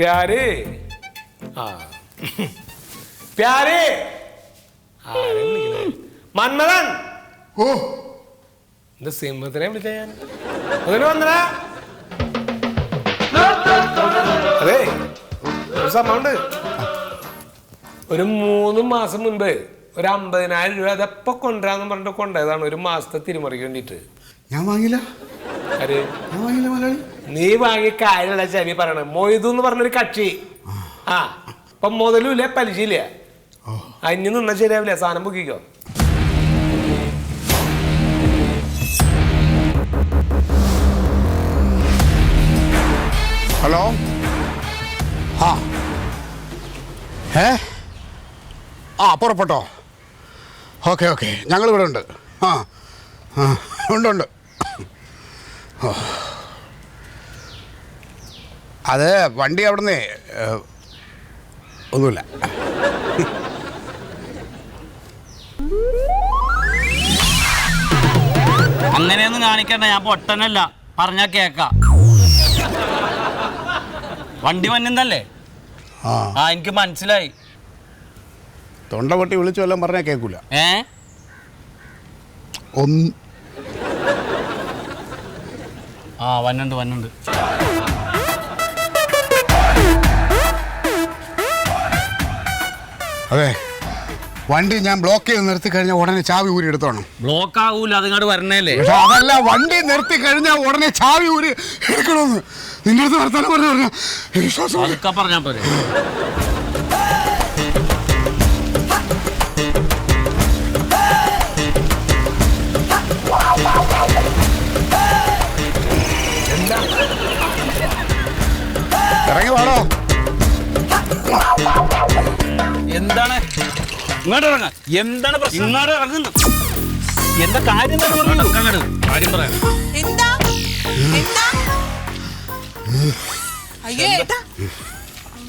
प्यारे प्यारे മന്മഥൻ ഓ എന്താ സിംഹത്തിനെ വിളിച്ച ഞാൻ അതിന് വന്നടാ. അതെ ഒരു സംഭവമുണ്ട്. ഒരു 3 മാസം മുൻപ് ഒരു 50,000 രൂപ അതെപ്പോ കൊണ്ടുവരാന്ന് പറഞ്ഞിട്ട് കൊണ്ടുപോയതാണ് ഒരു മാസത്തെ തിരിമറിക്ക് വേണ്ടിട്ട്. ഞാൻ വാങ്ങില്ല. അരെ ഞാൻ വാങ്ങില്ല മലയാളി. നീ വാങ്ങിയ കാര്യമല്ല ചനി പറയണ. മൊയ്തു എന്ന് പറഞ്ഞൊരു കക്ഷി ഇപ്പൊ മുതലും ഇല്ല പലിശയില്ല. അഞ്ഞു നിന്നാ ശരിയാവില്ല. സാധനം പൊക്കിക്കോ. ഹലോ. പുറപ്പെട്ടോ? ഓക്കെ ഓക്കെ, ഞങ്ങളിവിടെ ഉണ്ട്. ഉണ്ട്. അത് വണ്ടി അവിടുന്ന് ഒന്നുമില്ല. അങ്ങനെയൊന്നും കാണിക്കണ്ട, ഞാൻ പൊട്ടനല്ല, പറഞ്ഞാ കേക്ക. വണ്ടി വന്നല്ലേ? എനിക്ക് മനസ്സിലായി. തൊണ്ട പൊട്ടി വിളിച്ചു വല്ലതും പറഞ്ഞാൽ കേൾക്കൂല. വന്നുണ്ട്. അതെ, വണ്ടി ഞാൻ ബ്ലോക്ക് ചെയ്ത് നിർത്തി കഴിഞ്ഞാൽ ഉടനെ ചാവി ഊരി എടുത്തോണം. ബ്ലോക്ക് ആവൂല, അതിങ്ങോട്ട് വരണല്ലേ? അതല്ല, വണ്ടി നിർത്തി കഴിഞ്ഞാൽ ഉടനെ ചാവി ഊരി എടുക്കണമെന്ന് നിന്റെ അടുത്ത് വർത്താനം പറഞ്ഞു. അതൊക്കെ പറഞ്ഞാ പോരെ. ഇറങ്ങി വാടോ. എന്താണ് ഇങ്ങോട്ട് ഇറങ്ങാൻ? എന്താണ് പ്രശ്നം? ഇങ്ങോട്ട് ഇറങ്ങുന്നു. എന്താ കാര്യം? കാര്യം പറയാം.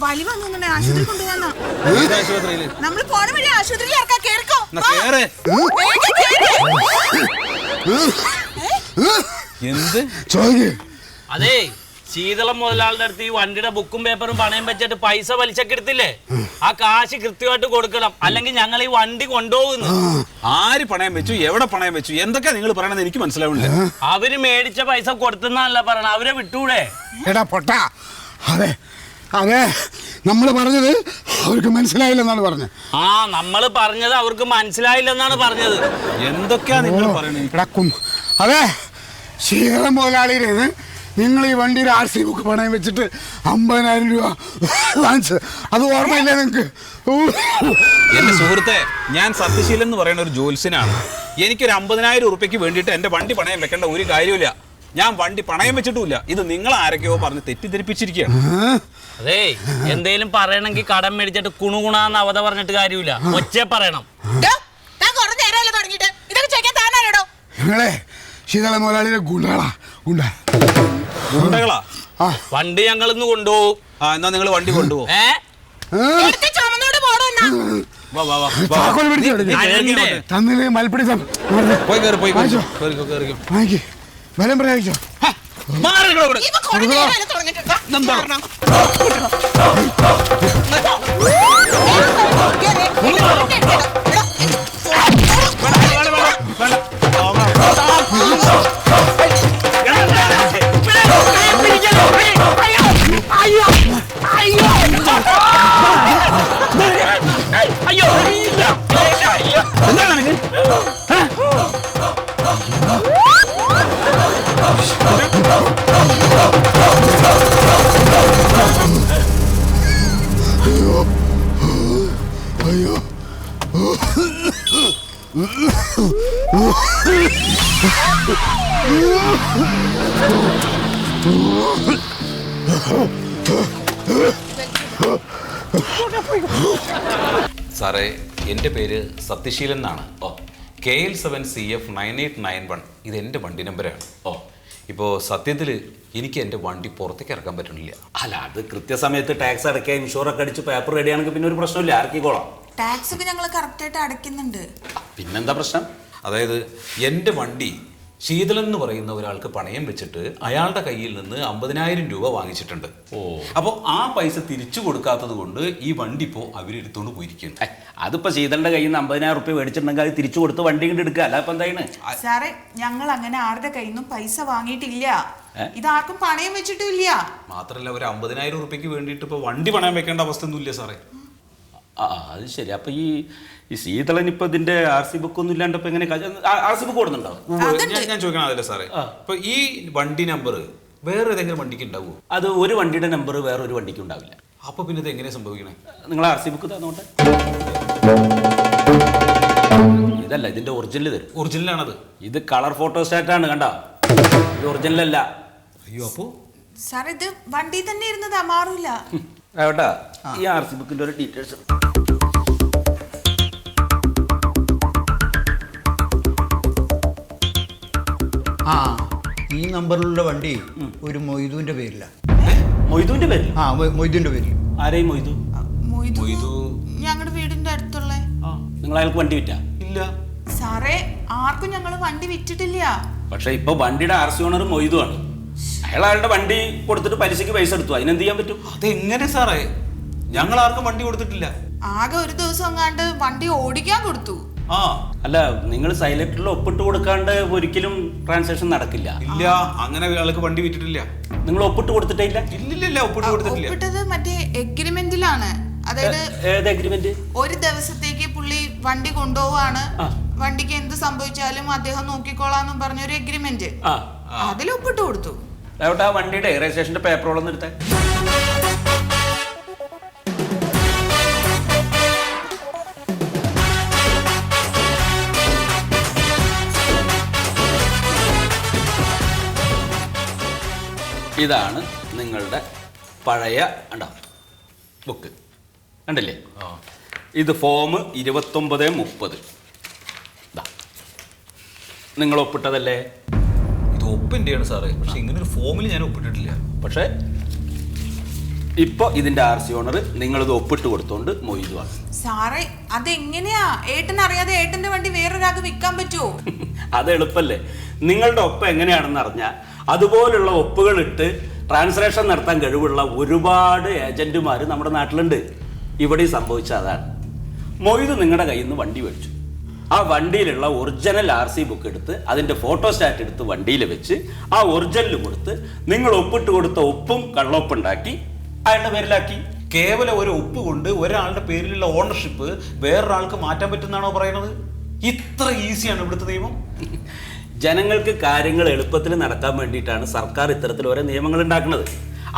വലി വന്നു ആശുപത്രി കൊണ്ടുപോകാന്നാ. നമ്മൾ പോണ വഴി ആശുപത്രിയിൽ ഇറക്കാം. കേറിക്കോ. എന്ത് ചോദിക്ക്. അതെ, ശീതളം മുതലാളുടെ അടുത്ത് ഈ വണ്ടിയുടെ ബുക്കും പേപ്പറും പണയം വെച്ചിട്ട് പൈസ വലിച്ചൊക്കെ എടുത്തില്ലേ? ആ കാശ് കൃത്യമായിട്ട് കൊടുക്കണം, അല്ലെങ്കിൽ ഞങ്ങൾ ഈ വണ്ടി കൊണ്ടുപോകുന്നു. ആര് പണയം വെച്ചു, എവിടെ പണയം വെച്ചു, എന്തൊക്കെയാ നിങ്ങൾ പറയണത് എനിക്ക് മനസ്സിലാവില്ല. അവര് മേടിച്ച പൈസ കൊടുത്തെന്നല്ല പറയണ, അവരെ വിട്ടൂടെ? എടാ പൊട്ടാ, അതെ അതെ, നമ്മൾ പറഞ്ഞത് അവർക്ക് മനസ്സിലായില്ലെന്നാണ് പറഞ്ഞത്. നമ്മള് പറഞ്ഞത് അവർക്ക് മനസ്സിലായില്ലെന്നാണ് പറഞ്ഞത്. എന്തൊക്കെയാ നിങ്ങൾ പറയണത്? കിടക്കും. അതെ, ശീതളം മുതലാളിയിൽ നിങ്ങൾ ഈ വണ്ടിയുടെ RC ബുക്ക് പണയം വെച്ചിട്ട് 50,000 രൂപ വാങ്ങിച്ച്, അത് ഓർമ്മയില്ലേ നിങ്ങൾക്ക്? എന്റെ സുഹൃത്തെ, ഞാൻ സത്യശീലൻ എന്ന് പറയുന്ന ഒരു ജോത്സ്യനാണ്. എനിക്കൊരു 50,000 രൂപയ്ക്ക് വേണ്ടിയിട്ട് എന്റെ വണ്ടി പണയം വെക്കേണ്ട ഒരു കാര്യമില്ല. ഞാൻ വണ്ടി പണയം വെച്ചിട്ടുമില്ല. ഇത് നിങ്ങൾ ആരൊക്കെയോ പറഞ്ഞ് തെറ്റിദ്ധരിപ്പിച്ചിരിക്കുകയാണ്. അതെ, എന്തേലും പറയണമെങ്കിൽ കടം മേടിച്ചിട്ട് കുണുകുണാന്ന് അവധ പറഞ്ഞിട്ട് കാര്യമില്ല, ഒച്ച പറയണം. നിങ്ങളെ ശീതളം മുതലാളിയുടെ ഗുണ്ടകളാ? വണ്ടി ഞങ്ങൾ ഇന്ന് കൊണ്ടുപോകും. എന്നാ നിങ്ങൾ വണ്ടി കൊണ്ടുപോകും. തന്നില്ലേ മൽപ്പിടി വാങ്ങിക്ക്. ബലം പ്രയോഗിച്ചോ. സാറേ, എൻ്റെ പേര് സത്യശീലൻ എന്നാണ്. KL7CF9891. ഇത് എൻ്റെ വണ്ടി നമ്പറാണ്. ഇപ്പോൾ സത്യത്തിൽ എനിക്ക് എൻ്റെ വണ്ടി പുറത്തേക്ക് ഇറക്കാൻ പറ്റണില്ല. അല്ല, അത് കൃത്യസമയത്ത് ടാക്സ് അടയ്ക്കുക, ഇൻഷുറൊക്കെ അടിച്ച് പേപ്പർ റെഡിയാണെങ്കിൽ പിന്നെ ഒരു പ്രശ്നമില്ല, ഇറക്കിക്കോളാം. ടാക്സ് ഒക്കെ ഞങ്ങൾ കറക്റ്റായിട്ട് അടയ്ക്കുന്നുണ്ട്. പിന്നെന്താ പ്രശ്നം? അതായത് എൻ്റെ വണ്ടി ശീതളൻ എന്ന് പറയുന്ന ഒരാൾക്ക് പണയം വെച്ചിട്ട് അയാളുടെ കയ്യിൽ നിന്ന് 50,000 രൂപ വാങ്ങിച്ചിട്ടുണ്ട്. അപ്പോൾ ആ പൈസ തിരിച്ചു കൊടുക്കാത്തത് കൊണ്ട് ഈ വണ്ടി ഇപ്പോൾ അവരെടുത്തോണ്ട് പോയിരിക്കുന്നു. അതിപ്പോ ശീതളിന്റെ കയ്യിൽ നിന്ന് 50,000 റുപ്യ മേടിച്ചിട്ടുണ്ടെങ്കിൽ അത് തിരിച്ചു കൊടുത്ത് വണ്ടി കൊണ്ട് എടുക്കുക. അല്ല ഇപ്പൊ എന്താണ്? സാറേ ഞങ്ങൾ അങ്ങനെ ആരുടെ കയ്യിൽ നിന്നും പൈസ വാങ്ങിയിട്ടില്ല. ഇതാർക്കും പണയം വെച്ചിട്ടില്ല. മാത്രമല്ല ഒരു 50,000 റുപ്യക്ക് വേണ്ടിയിട്ട് ഇപ്പോൾ വണ്ടി പണയം വെക്കേണ്ട അവസ്ഥ ഒന്നുമില്ല സാറേ. അത് ശരി. അപ്പൊ ഈ ശീതളൻ ഇപ്പൊ ഇതിന്റെ RC ബുക്ക് ഒന്നും ഇല്ലാണ്ട് ഇപ്പൊ എങ്ങനെ RC ബുക്ക് കൊടുക്കുന്നുണ്ടോ? ഞാൻ ചോദിക്കണം അതല്ലേ സാറേ, ഇപ്പൊ ഈ വണ്ടി നമ്പർ വേറെ ഏതെങ്കിലും വണ്ടിക്ക് ഉണ്ടാവുമോ? അത് ഒരു വണ്ടിയുടെ നമ്പർ വേറെ ഒരു വണ്ടിക്ക് ഉണ്ടാവില്ല. അപ്പൊ പിന്നെ ഇത് എങ്ങനെ സംഭവിക്കണേ? നിങ്ങൾ RC ബുക്ക് തന്നോട്ടെ. ഇതല്ല, ഇതിന്റെ ഒറിജിനൽ തരും. ഒറിജിനലാണത്. ഇത് കളർ ഫോട്ടോസ്റ്റാറ്റ് ആണ്, കണ്ടോ? ഇത് ഒറിജിനൽ അല്ല. അയ്യോ, അപ്പോ സാർ ഇത് വണ്ടി തന്നെ ഇരുന്നതാ, മാറൂല. ഏട്ടാ, ഈ RC ബുക്കിന്റെ ഒരു ഡീറ്റെയിൽസ്. ആ, ഈ നമ്പറിലുള്ള വണ്ടി ഒരു മൊയ്തുവിന്റെ പേരില്ല. മൊയ്തുവിന്റെ പേര്? ആ, മൊയ്തുവിന്റെ പേരിൽ. ആരെയും മൊയ്തു? മൊയ്തു ഞങ്ങളുടെ വീടിന്റെ അടുത്തുള്ള. നിങ്ങൾ അയാൾക്ക് വണ്ടി വിറ്റാ? ഇല്ല സാറേ ആർക്കും ഞങ്ങൾ വണ്ടി വിറ്റിട്ടില്ല. പക്ഷെ ഇപ്പൊ വണ്ടിയുടെ RC ഓണർ മൊയ്തു ആണ്. അയാൾ അയാളുടെ വണ്ടി കൊടുത്തിട്ട് പലിശക്ക് പൈസ എടുത്തു. അതിനെന്ത് ചെയ്യാൻ പറ്റും? അതെങ്ങനെ സാറേ? ഞങ്ങൾ ആർക്കും വണ്ടി കൊടുത്തിട്ടില്ല. ആകെ ഒരു ദിവസം എങ്ങാണ്ട് വണ്ടി ഓടിക്കാൻ കൊടുത്തു. അല്ല, നിങ്ങൾ സൈലന്റിൽ ഒപ്പിട്ട് കൊടുക്കാണ്ട് ഒരിക്കലും ട്രാൻസാക്ഷൻ നടക്കില്ല. ഇല്ല, അങ്ങനെ ആൾക്ക് വണ്ടി വിറ്റിട്ടില്ല. നിങ്ങൾ ഒപ്പിട്ട് കൊടുത്തിട്ടേ ഇല്ല? ഇല്ലില്ല, ഒപ്പിട്ട് കൊടുത്തിട്ടില്ല. ഒപ്പിട്ടത് മറ്റേ എഗ്രിമെന്റിലാണ്. അതായത് ഏത് എഗ്രിമെന്റ്? ഒരു ദിവസത്തേക്ക് പുള്ളി വണ്ടി കൊണ്ടുപോവാണ്, വണ്ടിക്ക് എന്ത് സംഭവിച്ചാലും അദ്ദേഹം നോക്കിക്കോളാന്നും പറഞ്ഞൊരു എഗ്രിമെന്റ്. അതിൽ ഒപ്പിട്ട് കൊടുത്തു. അവിടെ ആ വണ്ടിയുടെ രജിസ്ട്രേഷന്റെ പേപ്പറുകളൊന്നും എടുത്തേ. ഇതാണ് നിങ്ങളുടെ പഴയ ബുക്ക്, കണ്ടില്ലേ? ഇത് ഫോം 2930. നിങ്ങൾ ഒപ്പിട്ടതല്ലേ? ഇത് ഒപ്പിന്റെയാണ് സാറേ, പക്ഷെ ഇങ്ങനെ ഒരു ഫോമിൽ ഞാൻ ഒപ്പിട്ടിട്ടില്ല. പക്ഷേ ഇപ്പൊ ഇതിന്റെ RC ഓണർ നിങ്ങളിത് ഒപ്പിട്ട് കൊടുത്തോണ്ട് മൊയ്തുവാണ്. സാറേ അതെങ്ങനെയാ? ഏട്ടൻ അറിയാതെ ഏട്ടന്റെ വണ്ടി വേറൊരാൾക്ക് വിൽക്കാൻ പറ്റുമോ? അത് എളുപ്പല്ലേ? നിങ്ങളുടെ ഒപ്പ് എങ്ങനെയാണെന്ന് അറിഞ്ഞാൽ അതുപോലുള്ള ഒപ്പുകൾ ഇട്ട് ട്രാൻസ്ലേഷൻ നടത്താൻ കഴിവുള്ള ഒരുപാട് ഏജന്റുമാർ നമ്മുടെ നാട്ടിലുണ്ട്. ഇവിടെ സംഭവിച്ച അതാണ്. മൊയ്ത് നിങ്ങളുടെ കയ്യിൽ നിന്ന് വണ്ടി മേടിച്ചു. ആ വണ്ടിയിലുള്ള ഒറിജിനൽ RC ബുക്ക് എടുത്ത് അതിന്റെ ഫോട്ടോസ്റ്റാറ്റ് എടുത്ത് വണ്ടിയിൽ വെച്ച് ആ ഒറിജിനൽ കൊടുത്ത് നിങ്ങൾ ഒപ്പിട്ട് കൊടുത്ത ഒപ്പും കള്ളൊപ്പുണ്ടാക്കി അയാളുടെ പേരിലാക്കി. കേവലം ഒരു ഒപ്പ് കൊണ്ട് ഒരാളുടെ പേരിലുള്ള ഓണർഷിപ്പ് വേറൊരാൾക്ക് മാറ്റാൻ പറ്റുന്നാണോ പറയുന്നത്? ഇത്ര ഈസിയാണ് ഇവിടുത്തെ നിയമം? ജനങ്ങൾക്ക് കാര്യങ്ങൾ എളുപ്പത്തിൽ നടക്കാൻ വേണ്ടിയിട്ടാണ് സർക്കാർ ഇത്തരത്തിൽ ഓരോ നിയമങ്ങൾ ഉണ്ടാക്കുന്നത്.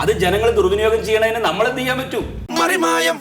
അത് ജനങ്ങൾ ദുർവിനിയോഗം ചെയ്യണതിന് നമ്മൾ എന്ത് ചെയ്യാൻ പറ്റും? മറിമായം